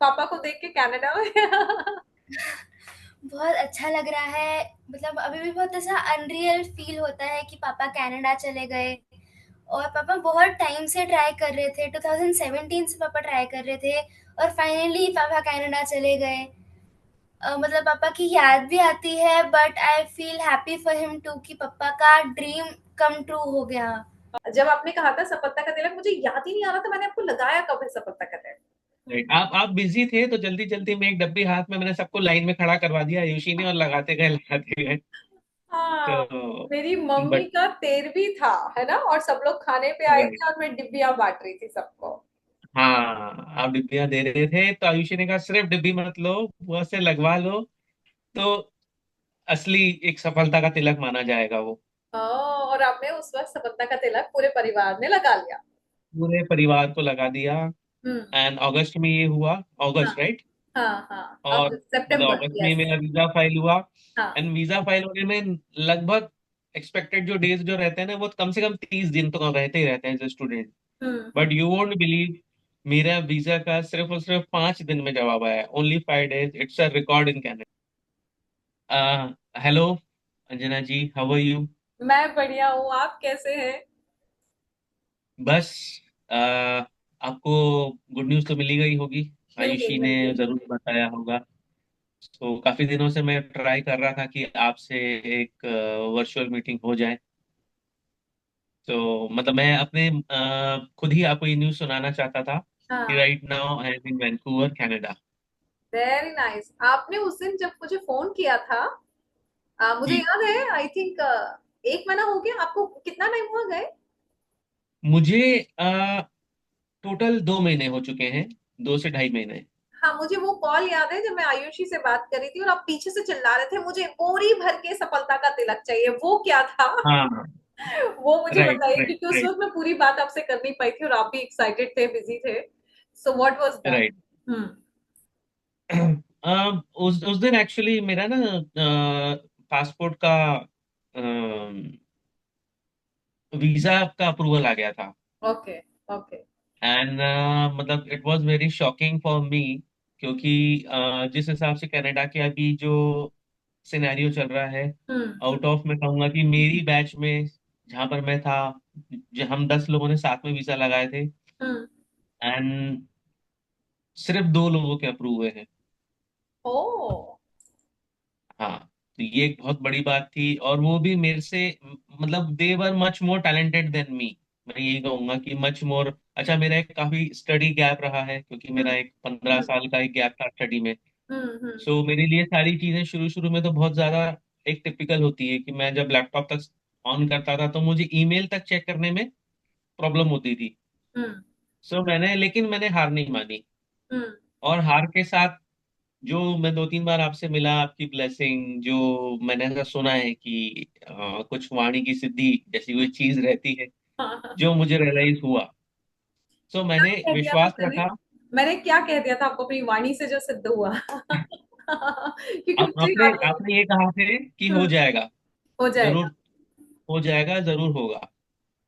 पापा को देख के कनाडा में? बहुत अच्छा लग रहा है। मतलब अभी भी बहुत ऐसा अनरियल फील होता है कि पापा कनाडा चले गए। और पापा बहुत टाइम से ट्राई कर रहे थे, 2017 से पापा ट्राई कर रहे थे, और फाइनली पापा कनाडा चले गए। मतलब पापा की याद भी आती है, but I feel happy for him too कि पापा का ड्रीम कम ट्रू हो गया। जब आपने कहा था सपत्ता का तिलक, मुझे याद ही नहीं आ रहा था मैंने आपको लगाया कब है सपत्ता का तिलक। हम्म। हम्म। आप बिजी थे तो जल्दी जल्दी में एक डब्बी हाथ में मैंने सबको लाइन में खड़ा करवा दिया आयुषी ने, और लगाते गए। हाँ, तो मेरी मम्मी बट का 13वीं था, है ना, और सब लोग खाने पे आए राइट, थे और मैं डिब्बियां बांट रही थी सबको। हाँ आप डिब्बियां दे रहे थे तो आयुषी ने कहा सिर्फ डिब्बी मत लो, वो से लगवा लो, तो असली एक सफलता का तिलक माना जाएगा वो। हाँ, और आपने उस वक्त सपत्ता का तिलक पूरे परिवार ने लगा लिया। पूरे परिवार को लगा दिया। हम्म। एंड अगस्त में ये हुआ, हाँ अगस्त राइट। हाँ हाँ, और अब मतलब सितंबर, अगस्त में यस। मेरा वीजा फाइल हुआ। हाँ। एंड वीजा फाइल होने में लगभग एक्सपेक्टेड जो डेज जो रहते हैं ना, वो कम से कम 30 दिन तो रहते ही रहते हैं as a student. Hmm. But you won't believe, मेरा वीजा का सिर्फ और सिर्फ 5 दिन में जवाब आया, only 5 days, it's a record in Canada. Hello Anjana ji, how are you? मैं बढ़िया हूँ, आप कैसे हैं? बस आपको गुड न्यूज़ तो मिली गई होगी, मिल गई आयुषी ने मिल गई। जरूर बताया होगा। तो काफी दिनों से मैं ट्राई कर रहा था कि आपसे एक वर्चुअल मीटिंग हो जाए। तो मतलब मैं अपने खुद ही आपको ये न्यूज़ सुनाना चाहता था कि हाँ। Right now I am in Vancouver Canada. Very nice. आपने उस दिन जब मुझे फोन किया था, मुझे जी, याद है, आई थिंक 1 महीना हो गया आपको, कितना टाइम हुआ गए? मुझे टोटल 2 महीने हो चुके हैं, 2 से ढाई महीने। हाँ, मुझे वो कॉल याद है जब मैं आयुषी से बात कर रही थी और आप पीछे से चिल्ला रहे थे मुझे बोरी भर के सफलता का तिलक चाहिए, वो क्या था? हाँ, वो मुझे राइट बताइए, राइट क्योंकि उस राइट वक्त मैं पूरी बात आपसे कर नहीं पाई थी और आप भी एक्साइटेड थे, बिजी थे। So what was that? Right. Hmm. उस दिन एक्चुअली मेरा ना पासपोर्ट का वीजा का अप्रूवल आ गया था। ओके। ओके। एंड मतलब it was very shocking for me, क्योंकि जिस हिसाब से कनाडा के अभी जो सिनेरियो चल रहा है, हम्म। आउट ऑफ मैं कहूंगा कि मेरी बैच में जहां पर मैं था, जो हम 10 लोगों ने साथ में वीजा लगाए थे, हम्म। एंड सिर्फ 2 लोगों के अप्रूव हुए हैं। ओ। हाँ, तो ये एक बहुत बड़ी बात थी, और वो भी मेरे से मतलब they were much more talented than me. मैं यही कहूंगा कि मच मोर अच्छा, मेरा एक काफी स्टडी गैप रहा है, क्योंकि हम्म। मेरा एक 15 साल का एक गैप था स्टडी में। हम्म। सो मेरे लिए सारी चीजें शुरू शुरू में तो बहुत ज्यादा एक टिपिकल होती है कि मैं जब लैपटॉप तक ऑन करता था तो मुझे ईमेल तक चेक करने में प्रॉब्लम होती थी। हम्म। सो मैंने हार नहीं मानी। हम्म। और हार के साथ जो मैं 2-3 बार आपसे मिला, आपकी ब्लेसिंग, जो मैंने ऐसा सुना है कि कुछ वाणी की सिद्धि जैसी कोई चीज रहती है, हाँ, हाँ। जो मुझे रियलाइज हुआ। सो क्या मैंने कह दिया था विश्वास मैंने? रखा। मैंने क्या कह दिया था आपको अपनी वाणी से जो सिद्ध हुआ? क्योंकि मुझे आपने याद है। आपने ये कहा थे कि हो हम्म। जाएगा, हो जरूर जाएगा। हो जाएगा, जरूर होगा।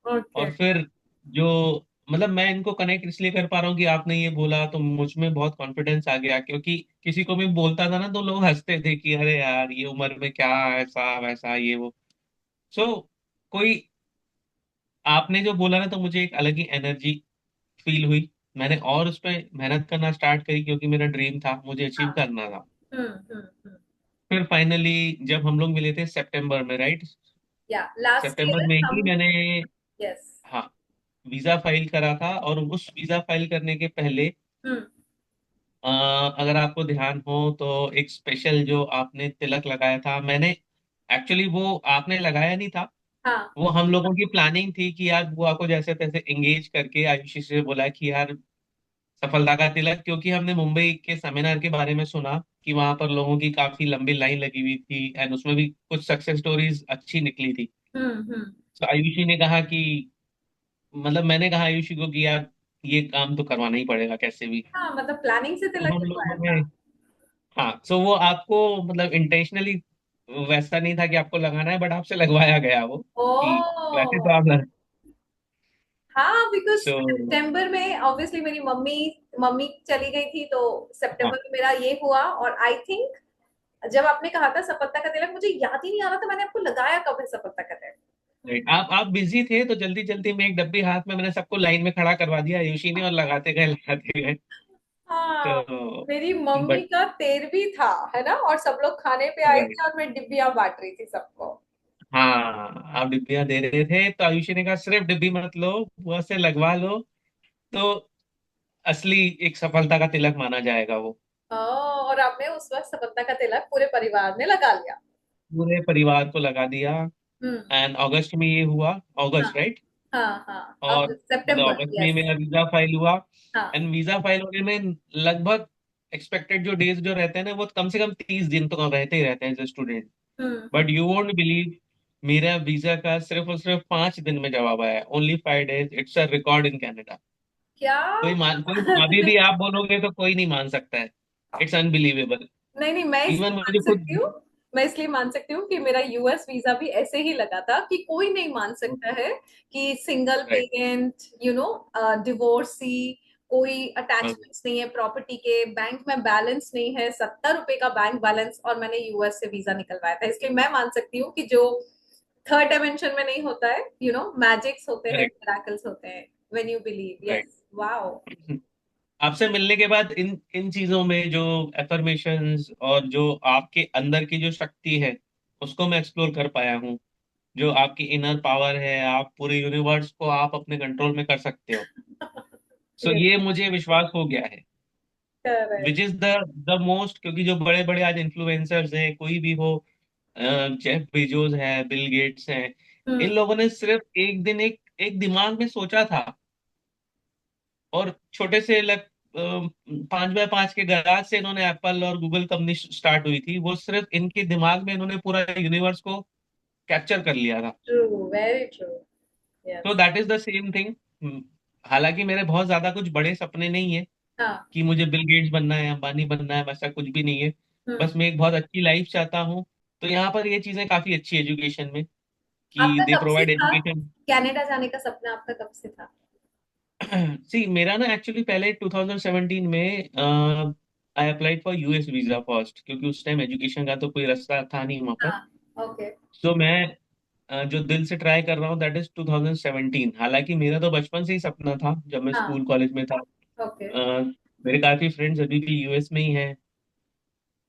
ओके। और फिर जो मतलब मैं इनको कनेक्ट इसलिए कर पा रहा हूँ कि आपने ये बोला तो मुझ में बहुत कॉन्फिडेंस आ गया, क्योंकि किसी को भी बोलता था ना तो लोग हंसते थे कि अरे यार ये उम्र में क्या ऐसा वैसा ये वो। सो कोई आपने जो बोला ना, तो मुझे एक अलग ही एनर्जी फील हुई। मैंने और उस पर मेहनत करना स्टार्ट करी, क्योंकि मेरा ड्रीम था, मुझे अचीव हाँ। करना था। हम्म। हम्म। हम्म। फिर फाइनली जब हम लोग मिले थे सितंबर में, राइट, या लास्ट सितंबर ईयर में ही हम। मैंने, यस। हाँ, वीजा फाइल करा था। और उस वीजा फाइल करने के पहले हम्म। अ, अगर आपको ध्यान हो तो एक स्पेशल जो आपने तिलक लगाया था, मैंने एक्चुअली वो आपने लगाया नहीं था, हाँ। वो हम लोगों की प्लानिंग थी कि यार बुआ को जैसे तैसे एंगेज करके आयुषी से बोला कि यार सफलता का तिलक, क्योंकि हमने मुंबई के सेमिनार के बारे में सुना कि वहां पर लोगों की काफी लंबी लाइन लगी हुई थी, एंड उसमें भी कुछ सक्सेस स्टोरीज अच्छी निकली थी। हम्म। तो आयुषी ने कहा कि मतलब मैंने कहा आयुषी को कि यार ये काम तो करवाना ही पड़ेगा कैसे भी। हाँ, मतलब प्लानिंग से तो तिलक हम लगवाया लोगों ने, था। हाँ, सो वो आपको मतलब इंटेंशनली वैसा नहीं था कि आपको लगाना है, बट आपसे लगवाया गया वो कि ओ। वैसे तो आप लग। हाँ, बिकॉज सो सितंबर में ऑब्वियसली मेरी मम्मी मम्मी चली गई थी तो हाँ सितंबर में मेरा ये हुआ। और आई थिंक जब आपने कहा था सफलता का तिलक, मुझे याद ही नहीं आ रहा था मैंने आपको लगाया कब है सफलता का तिलक। राइट। आप बिजी थे तो जल्दी जल्दी में एक डब्बी हाथ में मैंने सबको लाइन में खड़ा करवा दिया आयुषी ने, और लगाते गए। हाँ, तो मेरी मम्मी बट का 13वीं था, है ना, और सब लोग खाने पे आए राइट। थे और मैं डिब्बियां बांट रही थी सबको। हाँ आप डिब्बियां दे रहे थे तो आयुषी ने कहा सिर्फ डिब्बी मत लो, वो से लगवा लो, तो असली एक सफलता का तिलक माना जाएगा वो। हाँ, और आपने उस वक्त सफलता का तिलक पूरे परिवार ने लगा लिया। पूरे परिवार को लगा दिया। हम्म। एंड अगस्त में ये हुआ, हाँ अगस्त राइट। हाँ हाँ, और अब मतलब सितंबर, अगस्त में यस। मेरा वीजा फाइल हुआ। हाँ। एंड वीजा फाइल होने में लगभग एक्सपेक्टेड जो डेज जो रहते हैं ना, वो कम से कम 30 दिन तो रहते ही रहते हैं as a student. But hmm. You won't believe, मेरा वीजा का सिर्फ और सिर्फ 5 दिन में जवाब आया, only 5 days। It's a record in Canada. क्या? कोई अभी भी आप बोलोगे तो कोई नहीं मान सकता है। It's unbelievable. नहीं नहीं, मैं इसलिए इवन मान मुझे खुद। सकती हूँ। मैं इसलिए मान सकती हूँ कि मेरा यूएस वीजा भी ऐसे ही लगा था कि कोई नहीं मान सकता है कि सिंगल राइट। पेरेंट, डिवोर्सी, कोई अटैचमेंट्स नहीं है प्रॉपर्टी के, बैंक में बैलेंस नहीं है, 70 रुपए का बैंक बैलेंस, और मैंने यूएस से वीजा निकलवाया था। इसलिए मैं मान सकती हूँ कि जो थर्ड डायमेंशन में नहीं होता है, मैजिक्स होते हैं, करेक्ट। मिराकल्स होते हैं, when you believe. Right. Yes, wow. आपसे मिलने के बाद इन इन चीजों में जो एफर्मेशंस और जो आपके अंदर की जो शक्ति है, उसको मैं एक्सप्लोर कर पाया हूँ। जो आपकी इनर पावर है, आप पूरे यूनिवर्स को आप अपने कंट्रोल में कर सकते हो। सो यस, ये मुझे विश्वास हो गया है। Correct. Which is the most, क्योंकि जो बड़े बड़े आज इन्फ्लुएंसर्स हैं, कोई भी हो, जेफ बेजोस है, बिल गेट्स हैं, इन हम्म। लोगों ने सिर्फ एक दिन एक एक दिमाग में सोचा था, और छोटे से 5x5 के गराज से इन्होंने एप्पल और गूगल कंपनी स्टार्ट हुई थी, वो सिर्फ इनके दिमाग में इन्होंने पूरा यूनिवर्स को कैप्चर कर लिया था। True, very true. तो yes. That is the same thing. हालांकि मेरे बहुत ज्यादा कुछ बड़े सपने नहीं है हाँ। कि मुझे बिल गेट्स बनना है, अंबानी बनना है, वैसा कुछ भी नहीं है। हम्म। बस मैं एक बहुत अच्छी लाइफ चाहता हूँ। तो यहाँ पर ये चीजें काफी अच्छी एजुकेशन में, कि आपका दे कब से प्रोवाइड था एजुकेशन। कनाडा जाने का सपना, आपका कब से था? सी मेरा ना एक्चुअली पहले 2017 में I applied for US visa first, क्योंकि उस टाइम एजुकेशन का तो कोई रास्ता था नहीं वहाँ पर। हाँ। ओके। सो मैं जो दिल से ट्राई कर रहा हूँ दैट इज 2017। हालांकि मेरा तो बचपन से ही सपना था जब मैं हाँ। स्कूल कॉलेज में था। ओके। मेरे काफी फ्रेंड्स अभी भी यूएस में ही हैं,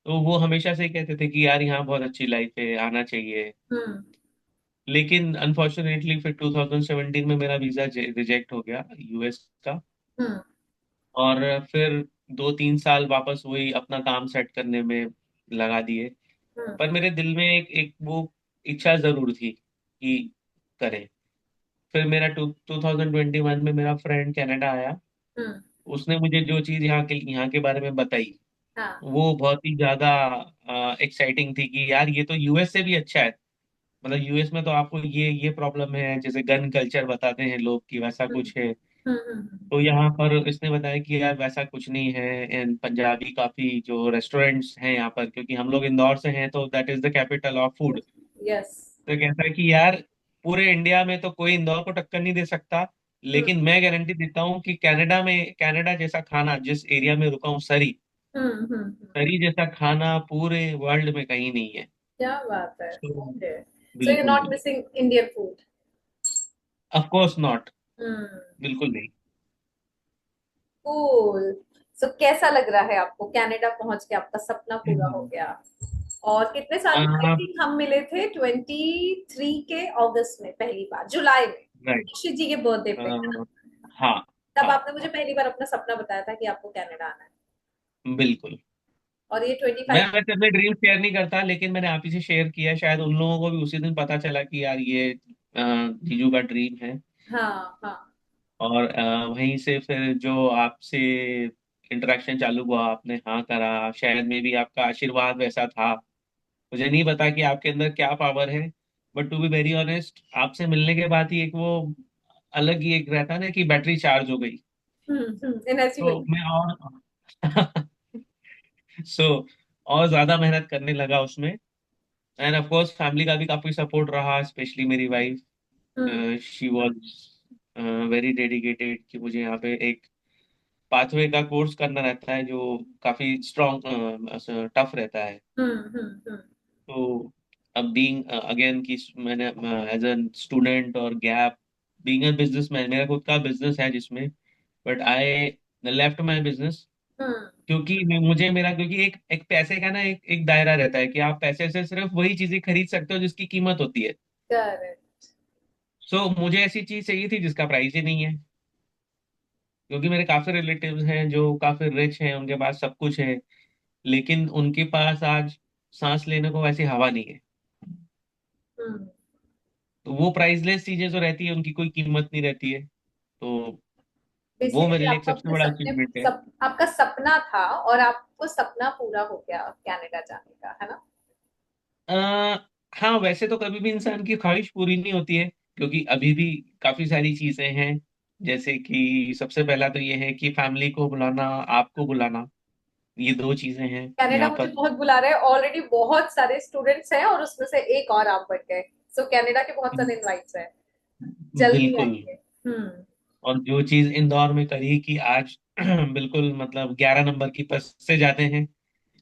तो वो हमेशा से ही कहते थे कि यार यहाँ बहुत अच्छी लाइफ है, आना चाहिए। हम्म। लेकिन अनफॉर्चुनेटली फिर 2017 में मेरा वीजा रिजेक्ट हो गया यूएस का। हम्म। और फिर 2-3 साल वापस वही अपना काम सेट करने में लगा दिए। हम्म। पर मेरे दिल में एक एक वो इच्छा जरूर थी कि करें। फिर मेरा 2021 में मेरा फ्रेंड कनाडा आया। हम्म। उसने मुझे जो चीज़ यहाँ के बारे में बताई, हाँ। वो बहुत ही ज्यादा एक्साइटिंग थी कि यार ये तो यूएस से भी अच्छा है। मतलब यूएस में तो आपको ये प्रॉब्लम है, जैसे गन कल्चर बताते हैं लोग कि वैसा हम्म। कुछ है। हम्म। हम्म। तो यहाँ पर इसने बताया कि यार वैसा कुछ नहीं है। एंड पंजाबी काफी जो रेस्टोरेंट्स हैं यहाँ पर, क्योंकि हम लोग इंदौर से हैं तो that is the capital of food. Yes. तो कहता है कि यार पूरे इंडिया में तो कोई इंदौर को टक्कर नहीं दे सकता, हम्म। लेकिन मैं गारंटी देता हूँ कि कनाडा जैसा खाना, जिस एरिया में रुका हूँ सरी, सरी जैसा खाना पूरे वर्ल्ड में कहीं नहीं है। क्या बात है। तो ओके। सो यू बिल्कुल not missing Indian food? Of course not. Hmm. बिल्कुल नहीं। कूल। सो कैसा लग रहा है आपको कनाडा पहुंच के, आपका सपना पूरा हो गया? और कितने साल में, आई थिंक हम मिले थे 23 के अगस्त में, पहली बार जुलाई में, राइट। निश्चित जी के बर्थडे पे, है ना? हाँ तब हाँ आपने मुझे हाँ पहली बार अपना सपना बताया था कि आपको कनाडा आना है। बिल्कुल। और ये मैं 25। वैसे अपने ड्रीम शेयर नहीं करता, लेकिन मैंने आप ही से शेयर किया, शायद उन लोगों को भी उसी दिन पता चला कि यार ये जीजू का ड्रीम है। हाँ हाँ। और वहीं से फिर जो आपसे इंटरेक्शन चालू हुआ, आपने हाँ करा, शायद में भी आपका आशीर्वाद वैसा था। मुझे नहीं पता कि आपके अंदर क्या पावर है, but to be very honest, आपसे मिलने के बाद ही एक वो अलग ही एक रहता है ना कि बैटरी चार्ज हो गई। एनर्जी तो मिली। मैं और सो और ज्यादा मेहनत करने लगा उसमें। एंड ऑफ कोर्स फैमिली का भी काफी सपोर्ट रहा, स्पेशली मेरी wife. Hmm. She was very dedicated कि मुझे यहाँ पे एक पाथवे का कोर्स करना रहता है जो काफी स्ट्रॉन्ग टफ रहता है। हम्म। तो अब बीइंग अगेन कि मैंने एज अ स्टूडेंट और गैप बीइंग अ बिजनेसमैन, मेरा खुद का बिजनेस है जिसमें, but I left my business. Hmm. क्योंकि मुझे मेरा, क्योंकि एक पैसे का ना एक दायरा रहता है कि आप पैसे से सिर्फ वही चीजें खरीद सकते हो जिसकी कीमत होती है। करेक्ट। सो मुझे ऐसी चीज चाहिए थी जिसका प्राइस ही नहीं है। क्योंकि मेरे काफी रिलेटिव्स हैं जो काफी रिच हैं, उनके पास सब कुछ है, लेकिन उनके पास आज सांस लेने को वैसी हवा नहीं है। हम्म। तो वो प्राइसलेस चीजें जो रहती है उनकी कोई कीमत नहीं रहती है। तो वो मेरे बेसिकली लिए एक आपको सबसे अपने बड़ा सपने अचीवमेंट है। आपका सपना था और आपको सपना पूरा हो गया कनाडा जाने का, है ना? आ, हाँ, वैसे तो कभी भी इंसान की ख्वाहिश पूरी नहीं होती है, क्योंकि अभी भी काफी सारी चीजें हैं। जैसे कि सबसे पहला तो ये है कि फैमिली को बुलाना, आपको बुलाना, ये दो चीजें हैं कनाडा यहाँ मुझे पर। बहुत बुला रहा है, ऑलरेडी बहुत सारे स्टूडेंट्स हैं और उसमें से एक और आप बन गए। सो कनाडा के बहुत सारे इनवाइट्स हैं, जल्दी बिल्कुल। आएंगे। हम्म। और जो चीज इंदौर में करी कि आज बिल्कुल मतलब 11 नंबर की बस से जाते हैं,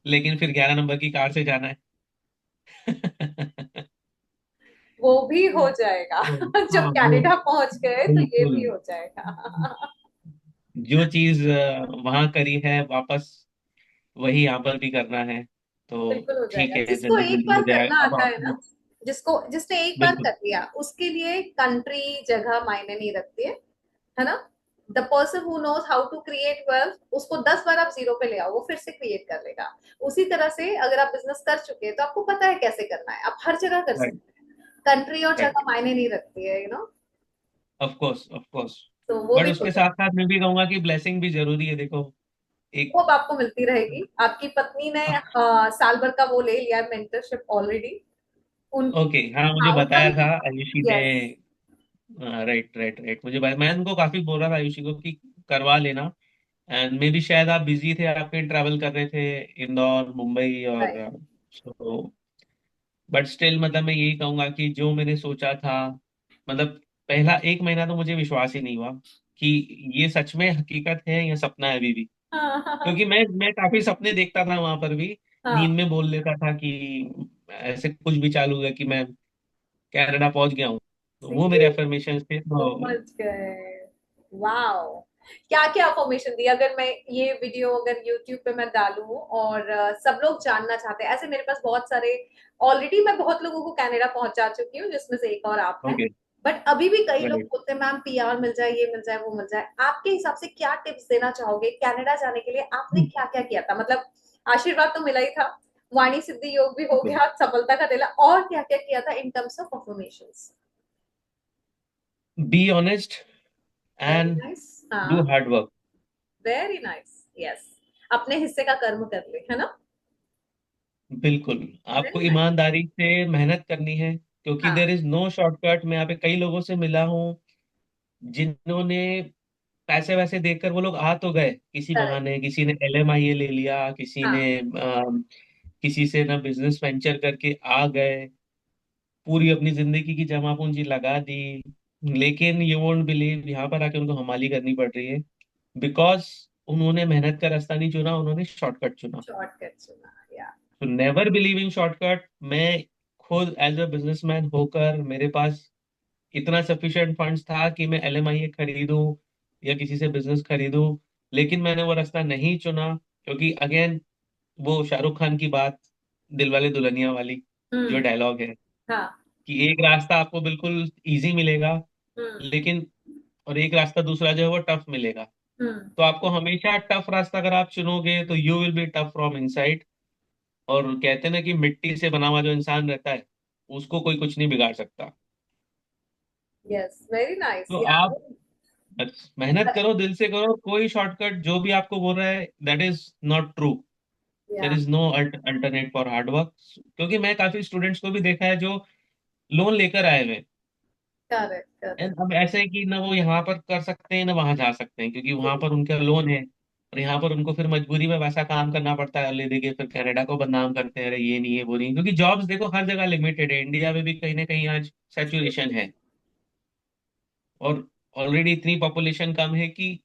लेकिन फिर 11 नंबर की कार से जाना है। वो भी हो जाएगा। जब हाँ वो कनाडा पहुंच गए तो ये बिल्कुल, भी हो जाएगा। जो चीज वहां करी है वापस वही यहाँ पर भी करना है। तो बिल्कुल हो ठीक जाएगा, है, जिसको जल्दी एक जल्दी बार हो करना जाएगा अब आता है ना, आपको। जिसने एक बार बिल्कुल। कर लिया उसके लिए कंट्री जगह मायने नहीं रखती है ना? The person who knows how to create wealth, उसको 10 बार आप जीरो पे ले आओ, वो फिर से क्रिएट कर लेगा। उसी तरह से अगर आप बिजनेस कर चुके हैं तो आपको पता है कैसे करना है, आप हर जगह कर राइट। सकते हैं। कंट्री और राइट। जगह मायने नहीं रखती है, ऑफ कोर्स, ऑफ कोर्स। तो वो बट भी हो उसके जाएगा। साथ साथ मैं भी कहूंगा कि ब्लेसिंग भी जरूरी है, देखो। एक वो अब आपको मिलती रहेगी, आपकी पत्नी ने साल भर का वो ले लिया है मेंटरशिप ऑलरेडी। उनकी ओके, हाँ मुझे बताया थाउजेंड। था आयुषी ने। यस। राइट, राइट, राइट, मैं उनको काफी बोल रहा था आयुषी को कि करवा लेना। एंड मे भी शायद आप बिजी थे, आप कहीं ट्रैवल कर रहे थे, इंदौर, मुंबई, और राइट। so, बट स्टिल मतलब मैं यही कहूंगा कि जो मैंने सोचा था, मतलब पहला 1 महीना तो मुझे विश्वास ही नहीं हुआ कि ये सच में हकीकत है या सपना है अभी भी। हाँ हाँ क्योंकि मैं काफी सपने देखता था वहां पर भी, नींद हाँ। में बोल लेता था कि ऐसे कुछ भी चालू है कि मैं कनाडा पहुंच गया हूँ। तो वो मेरे See? अफर्मेशन थे, तो समझ गए। वाओ। क्या क्या अफर्मेशन दी, अगर मैं ये वीडियो अगर यूट्यूब पे मैं डालूं और सब लोग जानना चाहते हैं, ऐसे मेरे पास बहुत सारे, ऑलरेडी मैं बहुत लोगों को कनाडा पहुंचा चुकी हूँ जिसमें से एक और आप हैं। ओके। बट अभी भी कई लोग राइट। बोलते हैं मैम पीआर मिल जाए, ये मिल जाए, वो मिल जाए। आपके हिसाब से क्या टिप्स देना चाहोगे कनाडा जाने के लिए? आपने क्या क्या किया था, मतलब आशीर्वाद तो मिला ही था, वाणी सिद्धि योग भी हो गया, सफलता का दिला, और क्या क्या किया था in terms of affirmation? Be honest very and nice. Do हाँ। Hard work. Very nice. Yes. अपने हिस्से का कर्म कर ले, है ना? बिल्कुल। आपको वेरी नाइस। ईमानदारी से मेहनत करनी है, क्योंकि हाँ। There is no shortcut. मैं यहाँ पे कई लोगों से मिला हूँ जिन्होंने पैसे वैसे देकर वो लोग आ तो गए किसी करेक्ट। बहाने, किसी ने LMIA ले लिया, किसी ने हाँ। किसी से ना बिजनेस वेंचर करके आ गए, पूरी अपनी जिंदगी की जमा पूंजी लगा दी। लेकिन यू वोंट बिलीव, यहाँ पर आके उनको हमाली करनी पड़ रही है, बिकॉज उन्होंने मेहनत का रास्ता नहीं चुना, उन्होंने शॉर्टकट चुना। शॉर्टकट चुना या। तो नेवर बिलीव इन शॉर्टकट। मैं खुद एज अ बिजनेसमैन होकर मेरे पास इतना सफिशिएंट फंड्स था कि मैं LMIA खरीदूं या किसी से बिजनेस खरीदूं, लेकिन मैंने वो रास्ता नहीं चुना। क्योंकि अगेन, वो शाहरुख खान की बात, दिलवाले दुल्हनिया वाली जो हम्म। डायलॉग है, हाँ। कि एक रास्ता आपको बिल्कुल इजी मिलेगा, हम्म। लेकिन और एक रास्ता दूसरा जो है वो टफ मिलेगा। हम्म। तो आपको हमेशा टफ रास्ता अगर आप चुनोगे तो you will be tough from inside. और कहते हैं ना कि मिट्टी से बना हुआ जो इंसान रहता है, उसको कोई कुछ नहीं बिगाड़ सकता। यस, वेरी नाइस तो या। आप बस मेहनत करो, दिल से करो। कोई शॉर्टकट जो भी आपको बोल रहा है, that is not true. There या। Is no alternate for hard work. क्योंकि मैं काफी स्टूडेंट्स को भी देखा है जो लोन लेकर आए हुए हैं। Correct correct. And अब ऐसा है कि ना वो यहाँ पर कर सकते हैं ना वहां जा सकते हैं, क्योंकि वहां पर उनका लोन है, और यहाँ पर उनको फिर मजबूरी में वैसा काम करना पड़ता है, ले देके फिर कनाडा को बदनाम करते हैं, अरे ये नहीं है वो नहीं है। क्योंकि जॉब्स देखो हर जगह लिमिटेड है, इंडिया में भी कहीं ना कहीं आज सैचुरेशन है। और ऑलरेडी इतनी पॉपुलेशन कम है कि,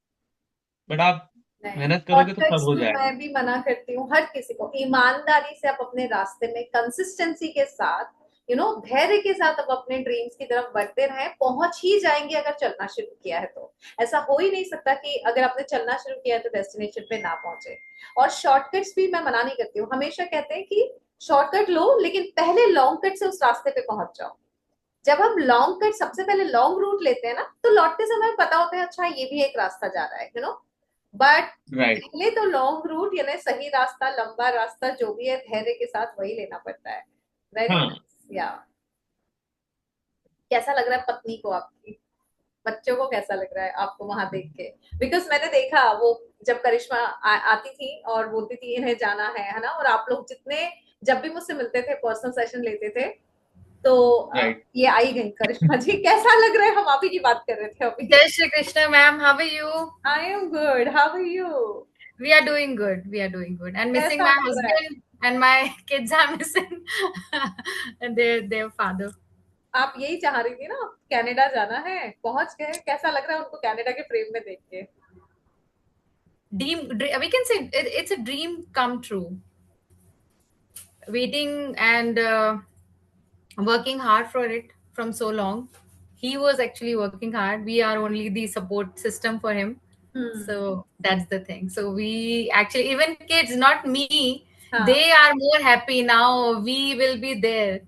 बट आप नहीं, मेहनत करोगे तो शॉर्टकट्स सब हो तो जाएगा। मैं भी मना करती हूँ हर किसी को। ईमानदारी से आप अपने रास्ते में कंसिस्टेंसी के साथ, धैर्य के साथ अब अपने ड्रीम्स की तरफ बढ़ते रहें, पहुंच ही जाएंगे अगर चलना शुरू किया है तो। ऐसा हो ही नहीं सकता कि अगर आपने चलना शुरू किया है तो डेस्टिनेशन पे ना पहुंचे। और शॉर्टकट्स भी मैं मना नहीं करती हूँ, हमेशा कहते हैं कि शॉर्टकट लो लेकिन पहले लॉन्ग कट से उस रास्ते पे पहुंच जाओ। जब हम लॉन्ग कट सबसे पहले लॉन्ग रूट लेते हैं ना, तो लौटते समय पता होता है अच्छा ये भी एक रास्ता जा रहा है, बट राइट। पहले तो लॉन्ग रूट यानी सही रास्ता, लंबा रास्ता जो भी है धैर्य के साथ वही लेना पड़ता है। वेरी हाँ। नाइस। या कैसा लग रहा है पत्नी को आपकी, बच्चों को कैसा लग रहा है आपको वहां देख के? बिकॉज मैंने देखा वो जब करिश्मा आती थी और बोलती थी इन्हें जाना है ना, और आप लोग जितने जब भी मुझसे मिलते थे पर्सनल सेशन लेते थे, तो राइट। ये आई गई करिश्मा जी। कैसा लग रहा है? हम आप ही की बात कर रहे थे अभी। Jai Shri Krishna, ma'am. How are you? I am good, how are you? We are doing good. We are doing good. And missing कैसा my लग रहा है? husband and my kids are missing and their father. आप यही चाह रही थी ना, कनाडा जाना है, पहुंच गए। कैसा लग रहा है उनको कनाडा के फ्रेम में देख के? We can say it's a dream come true. Waiting and working hard for it from so long. He was actually working hard. We are only the support system for him. Hmm. So that's the thing. So we actually, even kids, not me, हाँ, they are more happy now. We will be there.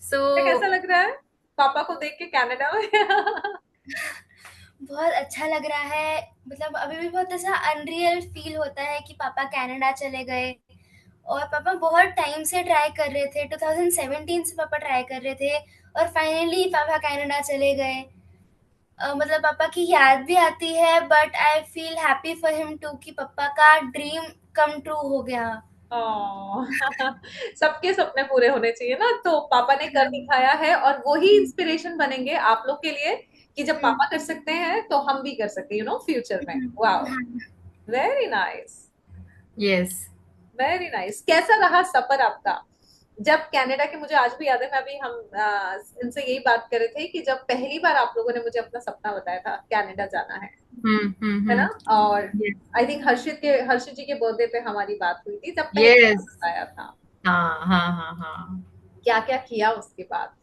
कैसा So लग रहा है पापा को देख के Canada में? बहुत अच्छा लग रहा है। मतलब अभी भी बहुत ऐसा अनरियल फील होता है कि पापा कनाडा चले गए। और पापा बहुत टाइम से ट्राई कर रहे थे, 2017 से पापा ट्राई कर रहे थे और फाइनली पापा कनाडा चले गए। मतलब पापा की याद भी आती है but I feel happy for him too कि पापा का ड्रीम कम ट्रू हो गया। सबके सपने पूरे होने चाहिए ना, तो पापा ने कर दिखाया है और वो ही इंस्पिरेशन बनेंगे आप लोग के लिए कि जब हम्म, पापा कर सकते हैं तो हम भी कर सकते हैं, फ्यूचर में। वाओ, हाँ। Very nice. yes. Very nice. कैसा रहा सफर आपका जब कनाडा के? मुझे आज भी याद है, मैं अभी हम इनसे यही बात कर रहे थे कि जब पहली बार आप लोगों ने मुझे अपना सपना बताया था कनाडा जाना है ना? और Yes. आई थिंक हर्षित जी के बर्थडे पे हमारी बात हुई थी, तब पहली बार Yes. बताया था। हाँ. क्या क्या किया उसके बाद?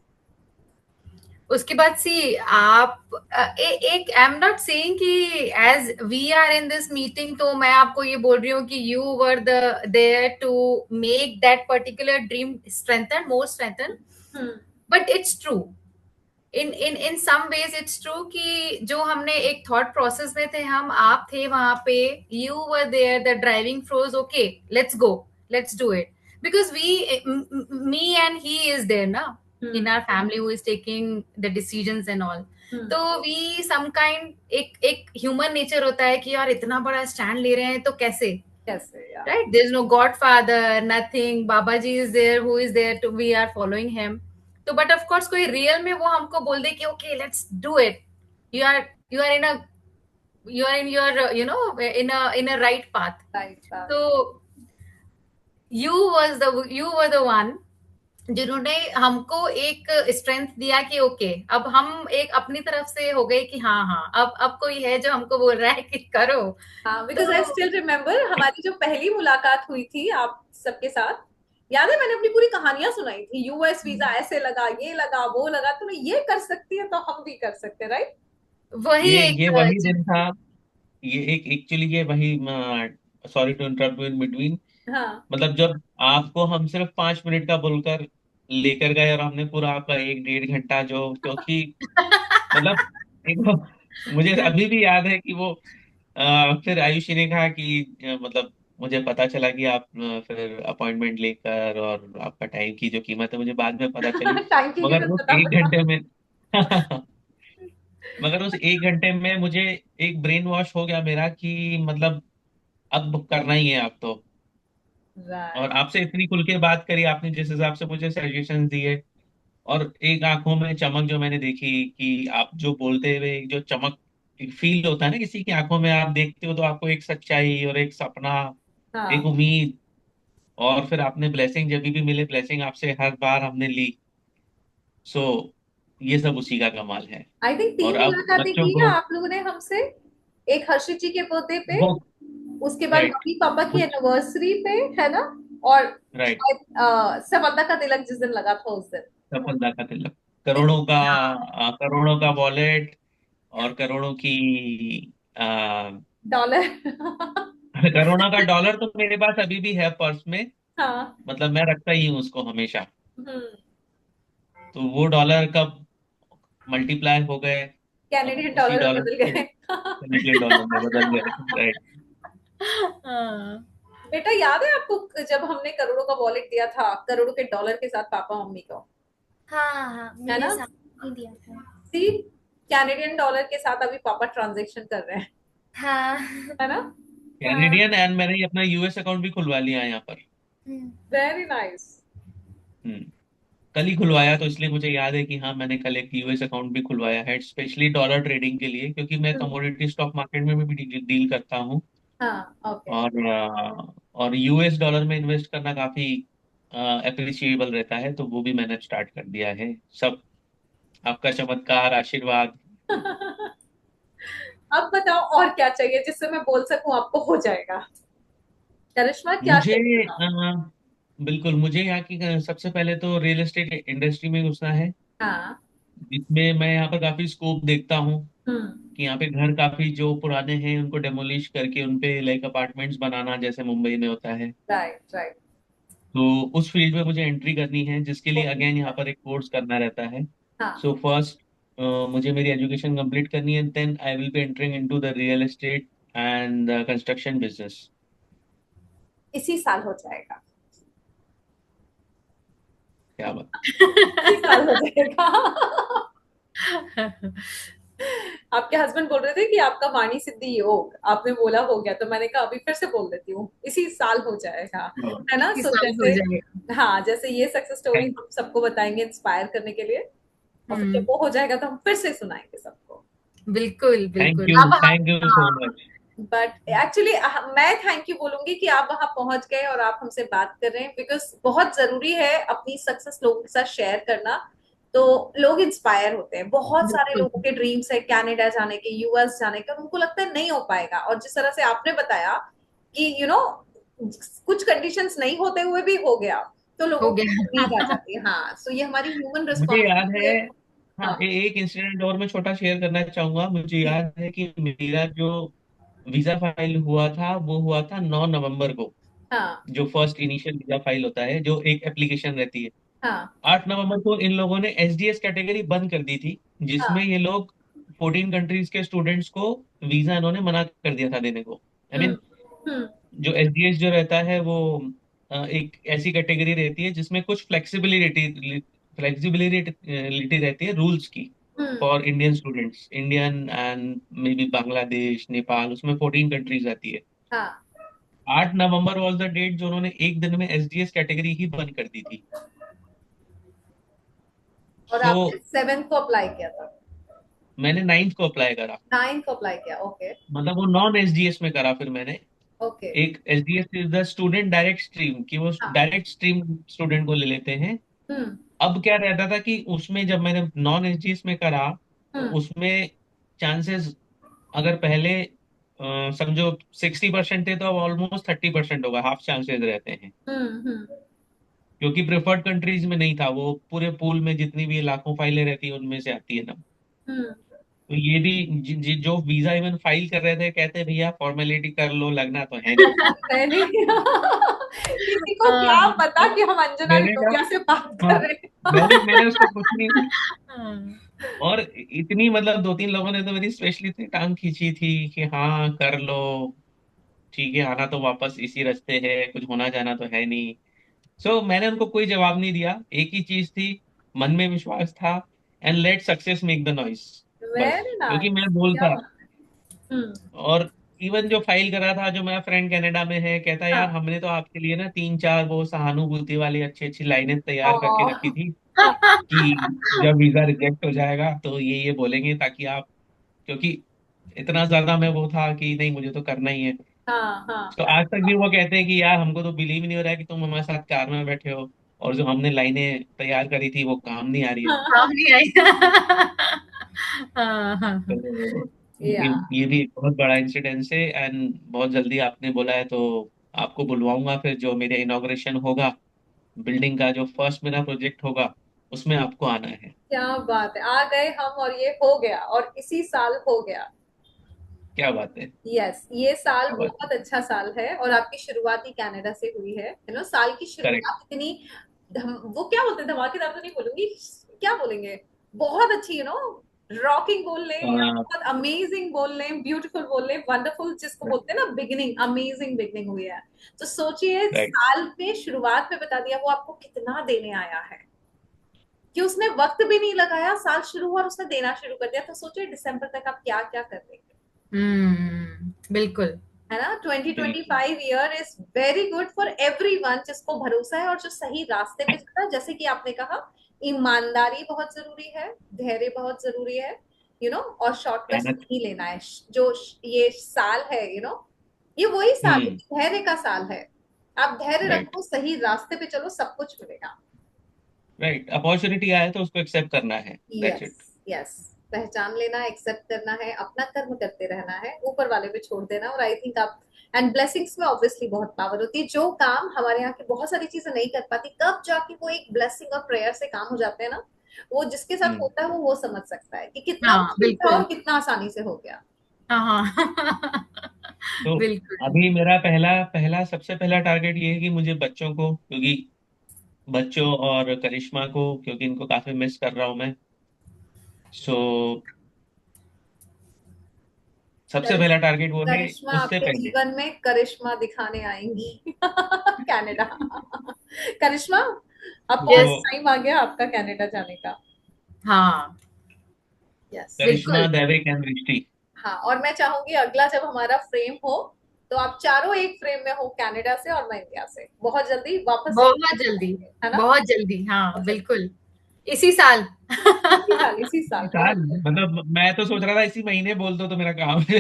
उसके बाद सी आप एक आई एम नॉट सेइंग कि as we are in this meeting तो मैं आपको ये बोल रही हूँ कि you were the there to make that particular dream strengthen more strengthen hmm. But it's true in some ways it's true कि जो हमने एक थॉट प्रोसेस में थे हम आप थे वहां पे you were there the driving force okay let's go let's do it because we me and he is there ना hmm. in our family who is taking the decisions and all हम्म। तो we some kind एक human nature होता है कि यार इतना बड़ा stand ले रहे हैं तो कैसे कैसे यार? right there's no godfather nothing baba ji is there who is there to we are following him तो बट ऑफ कोर्स कोई रियल में वो हमको बोल दे कि okay let's do it you are you are in a you are in your in a right path right बात। तो यू वर द वन जिन्होंने हमको एक स्ट्रेंथ दिया कि ओके अब हम एक अपनी तरफ से हो गए कि हाँ अब कोई है जो हमको बोल रहा है कि करो हाँ, बिकॉज आई तो स्टिल रिमेम्बर हमारी जो पहली मुलाकात हुई थी आप सबके साथ। याद है मैंने अपनी पूरी कहानियां सुनाई थी, यूएस वीजा ऐसे लगा, ये लगा, वो लगा, तुम्हें ये कर सकती है तो हम भी कर सकते हैं, राइट? वही ये एक वही दिन था। ये एक एक्चुअली ये वही, sorry to interrupt in between, हाँ। मतलब जब आपको हम सिर्फ 5 मिनट का बोलकर लेकर गए और हमने पूरा आपका 1 1.5 घंटा जो, क्योंकि मतलब एक मुझे अभी भी याद है कि वो फिर आयुषी ने कहा कि मतलब मुझे पता चला कि आप फिर अपॉइंटमेंट लेकर, और आपका टाइम की जो कीमत है मुझे बाद में पता चली। टाइम की मगर कीमत उस बता। 1 घंटे में मगर उस 1 घंटे में मुझे एक ब्रेन वॉश हो गया मेरा कि मतलब अब करना ही है अब तो। और राइट। आपसे इतनी खुल के बात करी आपने, जिस हिसाब से मुझे सजेशन दिए, और एक आंखों में चमक जो मैंने देखी कि आप जो बोलते हुए एक जो चमक, एक फील होता है ना किसी की आंखों में, आप देखते हो तो आपको एक सच्चाई और एक सपना, एक हाँ, उम्मीद। और फिर आपने ब्लेसिंग जब भी मिले, ब्लेसिंग आपसे हर बार हमने ली। सो ये सब उसी का कमाल है। आई थिंक और 3 अब मुलाकातें बच्चों की है को आप लोगों ने हमसे। एक हर्षित जी के बर्थडे पे, वो उसके बाद राइट। अभी पापा की एनिवर्सरी पे है ना, और राइट। शायद सफलता का तिलक जिस दिन लगा था उस दिन सफलता का तिलक, इस, करोड़ों का, हाँ, करोड़ों का वॉलेट, और करोड़ों की आ, डॉलर। करोड़ों का डॉलर तो मेरे पास अभी भी है पर्स में। हाँ। मतलब मैं रखता ही हूँ उसको हमेशा। हम्म। तो वो डॉलर कब मल्टीप्लाई हो गए, अब कैनेडियन उसी डॉलर में डॉलर बदल को गए। कैनेडियन डॉलर में बदल गए। राइट। हाँ, बेटा याद है आपको जब हमने करोड़ों का वॉलेट दिया था करोड़ों के डॉलर के साथ पापा मम्मी को, हाँ हाँ, है मेरे ना? साथ ही दिया था। सी, कैनेडियन डॉलर के साथ अभी पापा ट्रांजेक्शन कर रहे हैं, हाँ है ना? हाँ। कैनेडियन, एंड मैंने अपना यूएस अकाउंट भी खुलवा लिया है यहाँ पर। हम्म, वेरी नाइस। हम्म। कल ही खुलवाया, तो इसलिए मुझे याद है कि हाँ मैंने कल एक यूएस अकाउंट भी खुलवाया है, स्पेशली डॉलर ट्रेडिंग के लिए, क्योंकि मैं कमोडिटी स्टॉक मार्केट में भी डील करता हूँ। हाँ, ओके। और यूएस डॉलर में इन्वेस्ट करना काफी अप्रिशिएबल रहता है, तो वो भी मैंने स्टार्ट कर दिया है। सब आपका चमत्कार, आशीर्वाद। अब बताओ और क्या चाहिए जिससे मैं बोल सकूं आपको हो जाएगा। करिश्मा क्या मुझे चाहिए था? बिल्कुल, मुझे यहाँ की सबसे पहले तो रियल एस्टेट इंडस्ट्री में घुसना है, हाँ। जिसमें मैं यहाँ पर काफी स्कोप देखता हूँ हम्म। कि यहाँ पे घर काफी जो पुराने हैं उनको डेमोलिश करके उनपे लाइक अपार्टमेंट्स बनाना, जैसे मुंबई में होता है। Right, right. तो उस फील्ड में मुझे एंट्री करनी है, जिसके लिए ओके। अगेन यहाँ पर एक कोर्स करना रहता है। हाँ, सो फर्स्ट मुझे मेरी एजुकेशन कंप्लीट करनी है, then I will be entering into the real estate and construction business. इसी साल हो जाएगा। क्या बात। इसी साल हो जाएगा। आपके हस्बैंड बोल रहे थे कि आपका वाणी सिद्धि योग, आपने बोला हो गया, तो मैंने कहा अभी फिर से बोल देती हूँ, इसी साल हो जाएगा, है ना? इसी सो साल हो जैसे, जाएगा। हाँ, जैसे ये सक्सेस स्टोरी थैंक हम सबको बताएंगे इंस्पायर करने के लिए, और फिर जब हम्म, वो हो जाएगा तो हम फिर से सुनाएंगे सबको। बिल्कुल थैंक बिल्कुल। यू, अब हम, थैंक यू सो हाँ, मच। बट एक्चुअली मैं थैंक यू बोलूंगी कि आप वहां पहुंच गए और आप हमसे बात कर रहे हैं, बिकॉज बहुत जरूरी है अपनी सक्सेस लोगों के साथ शेयर करना। तो लोग इंस्पायर होते हैं, बहुत सारे बिल्कुल लोगों के ड्रीम्स है कनाडा जाने के, यूएस जाने के, और उनको लगता है नहीं हो पाएगा, और जिस तरह से आपने बताया कि कुछ कंडीशंस नहीं होते हुए भी हो गया, तो हो लोगों को उम्मीद आ गया। जाती है। हाँ, सो ये हमारी ह्यूमन मुझे याद रिस्पॉन्सिबिलिटी है, है। हाँ, हाँ। एक इंसिडेंट और मैं छोटा शेयर करना चाहूंगा। मुझे जी। याद है कि मेरा जो वीजा फाइल हुआ था वो हुआ था 9 नवंबर को। हाँ। जो फर्स्ट इनिशियल वीजा फाइल होता है, जो एक एप्लीकेशन रहती है, हाँ। 8 नवंबर को इन लोगों ने एसडीएस कैटेगरी बंद कर दी थी, जिसमें हाँ। ये लोग 14 कंट्रीज के स्टूडेंट्स को वीजा इन्होंने मना कर दिया था देने को। आई हम्म। मीन, हम्म। जो एसडीएस जो रहता है वो एक ऐसी कैटेगरी रहती है जिसमें कुछ फ्लेक्सिबिलिटी फ्लेक्सिबिलिटी रहती है रूल्स की, hmm. For Indian students, Indian and maybe Bangladesh, Nepal, उसमें 14 कंट्रीज आती है। हाँ। 8 नवंबर वॉज द डेट जो उन्होंने एक दिन में एसडीएस कैटेगरी ही बंद कर दी थी। और सो आपने 7th को अप्लाई किया था? मैंने 9th को अप्लाई करा। 9th को अप्लाई किया, ओके। मतलब वो नॉन एसडीएस में करा फिर मैंने। ओके। एक SDS is the student direct stream, कि वो हाँ। डायरेक्ट स्ट्रीम स्टूडेंट को ले लेते हैं। हम्म। अब क्या रहता था कि उसमें जब मैंने नॉन एसडीएस में करा, तो हम्म। उसमें चांसेस, अगर पहले समझो 60% थे, तो अब ऑलमोस्ट 30% होगा, हाफ चांसेस रहते हैं। हम्म। हम्म। क्योंकि प्रेफर्ड कंट्रीज में नहीं था, वो पूरे पूल में जितनी भी लाखों फाइलें रहती है उनमें से आती है ना। हम्म। तो ये भी जो वीजा इवन फाइल कर रहे थे, कहते भैया फॉर्मेलिटी कर लो, लगना तो है नहीं। नहीं। किसी को क्या हाँ, पता कि हम अंजना मैंने रिटोरिया से बात कहा, कर हाँ, रहे मैंने हैं। मैंने उसको कुछ नहीं। हाँ, और इतनी, मतलब 2-3 लोगों ने तो मेरी स्पेशली इतनी टांग खींची थी कि हाँ कर लो, ठीक है, आना तो वापस इसी रास्ते है, कुछ होना जाना तो है नहीं। सो मैंने उनको कोई जवाब नहीं दिया, एक ही चीज थी, मन में विश्वास था, and let success make the noise. बस, वेरी क्योंकि मैं नाइस, क्या बोलता। बात है। हम्म। और इवन जो फाइल करा था, जो मेरा फ्रेंड कनाडा में है, कहता यार हाँ। हमने तो आपके लिए ना 3-4 वो सहानुभूति वाली अच्छी अच्छी लाइनें तैयार करके रखी ओ। थी, हाँ। कि जब वीजा रिजेक्ट हो जाएगा तो ये बोलेंगे, ताकि आप, क्योंकि इतना ज्यादा मैं वो था कि नहीं, मुझे तो करना ही है। हाँ। हाँ। तो आज तक भी वो कहते हैं कि यार हमको तो बिलीव ही नहीं हो रहा है कि तुम हमारे साथ कार में बैठे हो, और जो हमने लाइनें तैयार करी थी वो काम नहीं आ रही है। हाँ। काम नहीं आई। हाँ हाँ हाँ। या ये भी एक बहुत बड़ा इंसिडेंस है, एंड बहुत जल्दी आपने बोला है तो आपको बुलवाऊंगा, फिर जो मेरे इनॉग्रेशन होगा, बिल्डिंग का जो फर्स्ट मेरा प्रोजेक्ट होगा, उसमें आपको आना है। क्या बात है, आ गए हम और ये हो गया, और इसी साल हो गया। क्या बात है, यस, ये साल क्या बात है। बहुत अच्छा साल है, और आपकी शुरुआत ही कनाडा से हुई है, यू नो, साल की करेक्ट। शुरुआत इतनी वो क्या बोलते हैं, धमाकेदार तो नहीं बोलूंगी, क्या बोलेंगे, बहुत अच्छी, यू नो, रॉकिंग बोल लें या बहुत अमेजिंग बोल लें, ब्यूटीफुल बोल लें, वंडरफुल जिसको बोलते हैं ना, बिगिनिंग, अमेजिंग बिगिनिंग हुई है। तो सोचिए, राइट। साल में शुरुआत में बता दिया वो आपको कितना देने आया है, कि उसने वक्त भी नहीं लगाया, साल शुरू हुआ और उसने देना शुरू कर दिया। तो सोचिए दिसंबर तक आप क्या क्या कर लेंगे, बिल्कुल। है ना। बिल्कुल। 2025 year is very good for everyone जिसको भरोसा है और जो सही रास्ते पे चलता है। जैसे कि आपने कहा, ईमानदारी बहुत जरूरी है, धैर्य बहुत जरूरी है, यू नो, और शॉर्टकट्स मेहनत। नहीं लेना है। जो ये साल है, यू नो, ये वही साल है, हम्म। धैर्य का साल है। आप धैर्य राइट। रखो, सही रास्ते पे चलो, सब कुछ मिलेगा। राइट, अपॉर्चुनिटी आए तो उसको एक्सेप्ट करना है, दैट्स यस, इट। यस, पहचान लेना, एक्सेप्ट करना है, अपना कर्म करते रहना है, ऊपर वाले पे छोड़ देना। और आई थिंक आप, एंड ब्लेसिंग्स में ऑब्वियसली बहुत पावर होती है। जो काम हमारे यहाँ की बहुत सारी चीजें नहीं कर पाती, कब जाके वो एक ब्लेसिंग और प्रेयर से काम हो जाते हैं ना, वो जिसके साथ हम्म। होता है वो समझ सकता है कि कितना हाँ, मुश्किल था बिल्कुल। और कितना आसानी से हो गया, हाँ, हाँ। तो बिल्कुल। अभी मेरा पहला पहला सबसे पहला टारगेट ये है कि मुझे बच्चों को, क्योंकि बच्चों और करिश्मा को, क्योंकि इनको काफी मिस कर रहा हूँ मैं। सो सबसे पहला टारगेट वो है, करिश्मा उससे आपके पहले। जीवन में करिश्मा दिखाने आएंगी कनाडा। करिश्मा, अब तो यस। टाइम आ गया आपका कनाडा जाने का। हाँ, यस, बिल्कुल। करिश्मा, दैविक एंड दृष्टि। हाँ, और मैं चाहूंगी अगला जब हमारा फ्रेम हो, तो आप चारों एक फ्रेम में हो, कनाडा से और मैं इंडिया से, बहुत जल्दी वापस एक बहुत फ्रेम में जल्दी, होंगे, है ना। बहुत जल्दी, हाँ, बहुत जल्दी, बिल्कुल। इसी साल। इसी साल, इसी साल, साल, बहुत जल्दी। मतलब मैं तो सोच रहा था इसी महीने बोल दो तो मेरा काम है।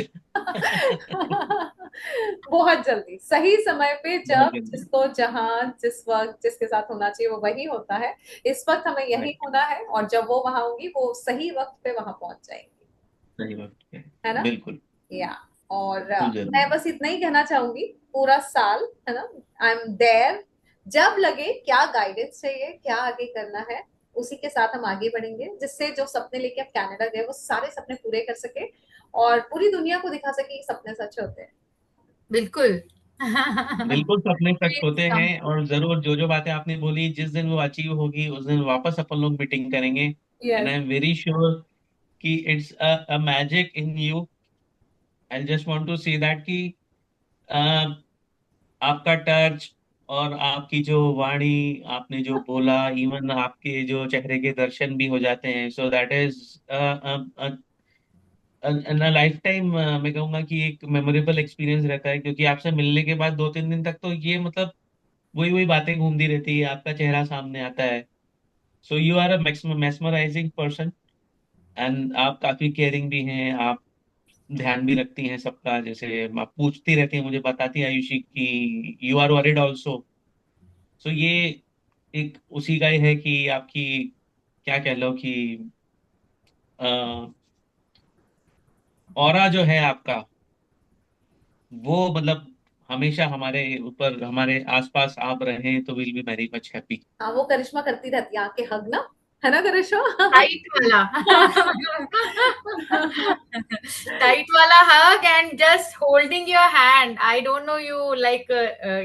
बहुत जल्दी, सही समय पे, बहुत जब जल्दी। जिसको जहां जिस वक्त जिसके साथ होना चाहिए वो वही होता है। इस वक्त हमें यही राइट। होना है, और जब वो वहां होंगी वो सही वक्त पे वहां पहुंच जाएंगी, सही बात है। है ना। बिल्कुल। या, और बिल्कुल मैं जरूर। बस इतना ही कहना चाहूंगी, पूरा साल, है ना, आई एम देयर, जब लगे क्या गाइडेंस चाहिए, क्या आगे करना है, उसी के साथ हम आगे बढ़ेंगे, जिससे जो सपने लेके आप कनाडा गए वो सारे सपने पूरे कर सके, और पूरी दुनिया को दिखा सके कि सपने सच होते हैं। बिल्कुल। बिल्कुल सपने सच ड्रीम्स होते कम हैं, ट्रू। और जरूर जो जो बातें आपने बोली, जिस दिन वो अचीव होगी उस दिन वापस अपन लोग मीटिंग करेंगे, and yes, I am very sure कि it's a magic in you. I just want to see that कि आपका टच और आपकी जो वाणी, आपने जो बोला, इवन आपके जो चेहरे के दर्शन भी हो जाते हैं, so that is life time, मैं कहूँगा कि एक मेमोरेबल एक्सपीरियंस रहता है, क्योंकि आपसे मिलने के बाद 2-3 दिन तक तो ये मतलब वही वही बातें घूमती रहती है, आपका चेहरा सामने आता है। So you are a maximising person, and आप काफी केयरिंग भी हैं, आप ध्यान भी रखती हैं सबका, जैसे आप पूछती रहती हैं, मुझे बताती है आयुषी कि यू आर वरिड ऑल्सो। सो ये एक उसी का ही है कि आपकी, क्या कह लो कि ऑरा जो है आपका, वो मतलब हमेशा हमारे ऊपर, हमारे आसपास आप रहें तो will be very much happy. हाँ, वो करिश्मा करती रहती है आके हग ना, है ना करिश्मा। टाइट वाला। टाइट वाला hug and just holding your hand. I don't know you like,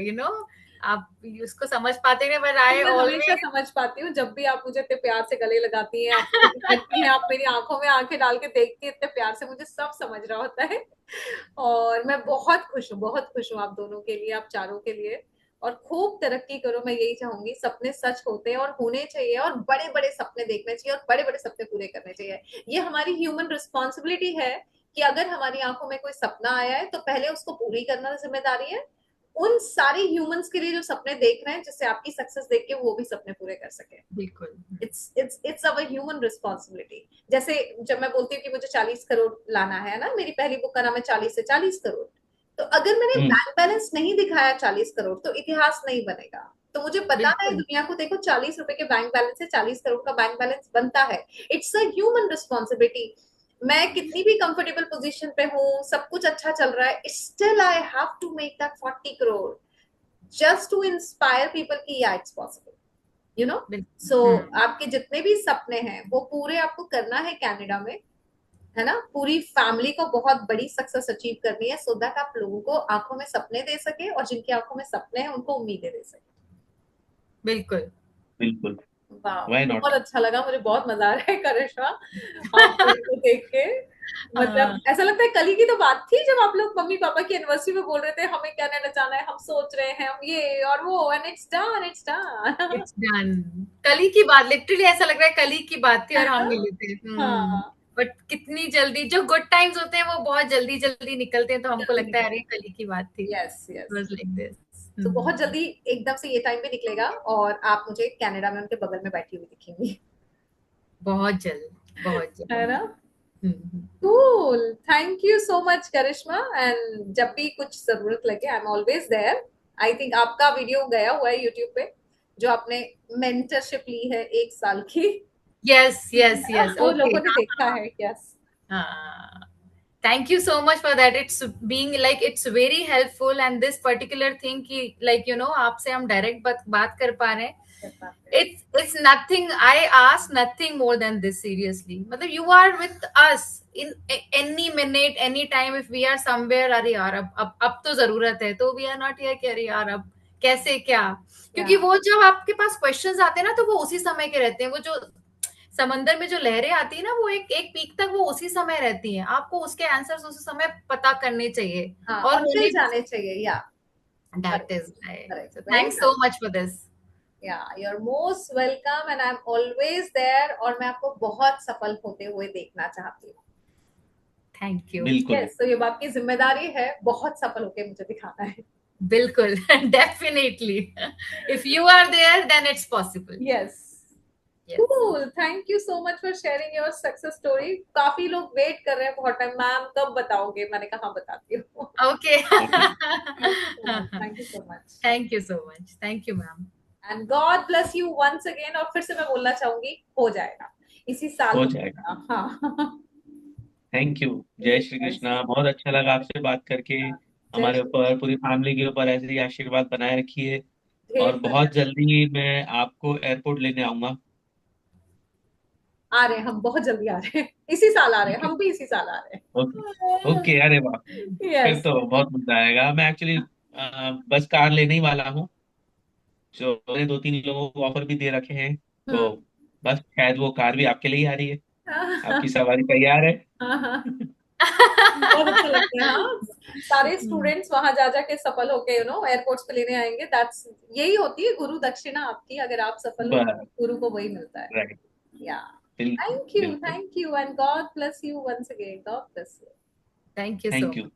you know, आप उसको समझ पाते नहीं, बट आई मैं हमेशा ऑलवेज। समझ पाती हूँ, जब भी आप मुझे इतने प्यार से गले लगाती हैं, आप मुझे कहती हैं, आप मेरी आंखों में आंखें डाल के देखती हैं इतने प्यार से, मुझे सब समझ रहा होता है। और मैं बहुत खुश हूँ, बहुत खुश हूँ आप दोनों के लिए, आप चारों के लिए। और खूब तरक्की करो, मैं यही चाहूंगी। सपने सच होते हैं और होने चाहिए, और बड़े बड़े सपने देखने चाहिए, और बड़े बड़े सपने पूरे करने चाहिए। ये हमारी ह्यूमन रिस्पॉन्सिबिलिटी है, कि अगर हमारी आंखों में कोई सपना आया है तो पहले उसको पूरी करना जिम्मेदारी है, उन सारे ह्यूमंस के लिए जो सपने देख रहे हैं, जिससे आपकी सक्सेस देख के वो भी सपने पूरे कर सके। बिल्कुल। It's our human responsibility. जैसे जब मैं बोलती हूँ कि मुझे 40 करोड़ लाना है ना, मेरी पहली बुक का नाम है 40 से 40 करोड़, तो अगर मैंने हम्म। बैंक बैलेंस नहीं दिखाया 40 करोड़, तो इतिहास नहीं बनेगा। तो मुझे बताना है बिल्कुल। दुनिया को, देखो 40 रुपए के बैंक बैलेंस से 40 करोड़ का बैंक बैलेंस बनता है। It's a human responsibility. मैं कितनी भी कंफर्टेबल पोजीशन पे हूँ, सब कुछ अच्छा चल रहा है, still I have to make that 40 crore just to inspire people कि yeah it's possible, you know. So आपके जितने भी सपने हैं वो पूरे आपको करना है कनाडा में, है ना। पूरी फैमिली को बहुत बड़ी सक्सेस अचीव करनी है, सो दैट आप लोगों को आंखों में सपने दे सके, और जिनकी आंखों में सपने हैं उनको उम्मीदें दे सके। बिल्कुल बिल्कुल, वाह, व्हाई नॉट। बहुत अच्छा लगा, मुझे बहुत मजा आ रहा है करिश्मा आप लोगों को देख के। मतलब ऐसा लगता है कल ही की तो बात थी जब आप लोग मम्मी पापा की एनिवर्सरी में बोल रहे थे हमें कनाडा जाना है, हम सोच रहे हैं हम ये और वो, and it's done, it's done. It's done. कल ही की बात, लिटरली ऐसा लग रहा है कल ही की बात थी और हम मिले थे। हाँ, बट कितनी जल्दी, जो गुड टाइम्स होते हैं वो बहुत जल्दी जल्दी निकलते हैं, तो हमको जल्दी लगता है अरे कल ही की बात थी। Yes yes. Was like this. तो बहुत जल्दी एकदम से ये टाइम भी निकलेगा और आप मुझे कनाडा में उनके बगल में बैठी हुई दिखेंगी, बहुत जल्द, बहुत जल्द। है ना। Cool. Thank you so much, Karishma. And जब भी कुछ जरूरत लगे I am always there. I think आपका वीडियो गया हुआ है यूट्यूब पे, जो आपने मेंटरशिप ली है 1 साल की। यस यस यस, वो ओके। लोगों ने देखा है। Yes, Thank you so much for that. It's being like it's very helpful, and this particular thing कि like you know आपसे हम direct बात कर पा रहे हैं. It's nothing. I ask nothing more than this, seriously. मतलब you are with us in any minute, any time. If we are somewhere, अरे यार अब तो जरूरत है, तो we are not here कि अरे यार अब कैसे क्या, क्योंकि वो जब आपके पास क्वेश्चंस आते हैं ना, तो वो उसी समय के रहते हैं। वो जो समंदर में जो लहरें आती है ना, वो एक पीक तक वो उसी समय रहती हैं। आपको उसके आंसर्स उसी समय पता करने चाहिए, और मिल जाने चाहिए। या that is correct. Thanks so much for this. Yeah, you're most welcome and I'm always there, और मैं आपको बहुत सफल होते हुए देखना चाहती हूँ। Thank you. Yes, तो ये आपकी जिम्मेदारी है, बहुत सफल होके मुझे दिखाना है। बिल्कुल, definitely. If you are there then it's possible. Yes. Cool. Thank you so much for sharing your success story. काफी लोग वेट कर रहे हैं बहुत टाइम, मैम कब बताओगे? मैंने कहा बताती हूँ। Okay, Thank you so much. Thank you so much, thank you ma'am. And God bless you once again. और फिर से मैं बोलना चाहूंगी, हो जाएगा इसी साल, हो जाएगा। हाँ। Thank you. जय श्री कृष्णा। बहुत अच्छा लगा आपसे बात करके। हमारे ऊपर, पूरी फैमिली के ऊपर ऐसे ही आशीर्वाद बनाए रखिए, और बहुत जल्दी मैं आपको एयरपोर्ट लेने आऊंगा। आ रहे हैं हम, बहुत जल्दी आ रहे हैं, इसी साल आ रहे हैं, हम भी इसी साल आ रहे हैं। ओके ओके, अरे वाह, फिर Yes. तो बहुत मजा आएगा। मैं एक्चुअली बस कार लेने ही वाला हूँ, जो मैंने 2-3 लोगों को ऑफर भी दे रखे हैं, तो बस शायद वो कार भी आपके लिए ही आ रही है। आपकी सवारी तैयार है। बहुत अच्छा लगता है। हाँ, सारे स्टूडेंट्स वहां जा जाके सफल होके एयरपोर्ट्स पे लेने आएंगे। दैट्स, यही होती है गुरु दक्षिणा आपकी, अगर आप सफल हो गुरु को वही मिलता है। Right. Yeah thank you and God bless you once again. God bless you. Thank you so thank you. Much.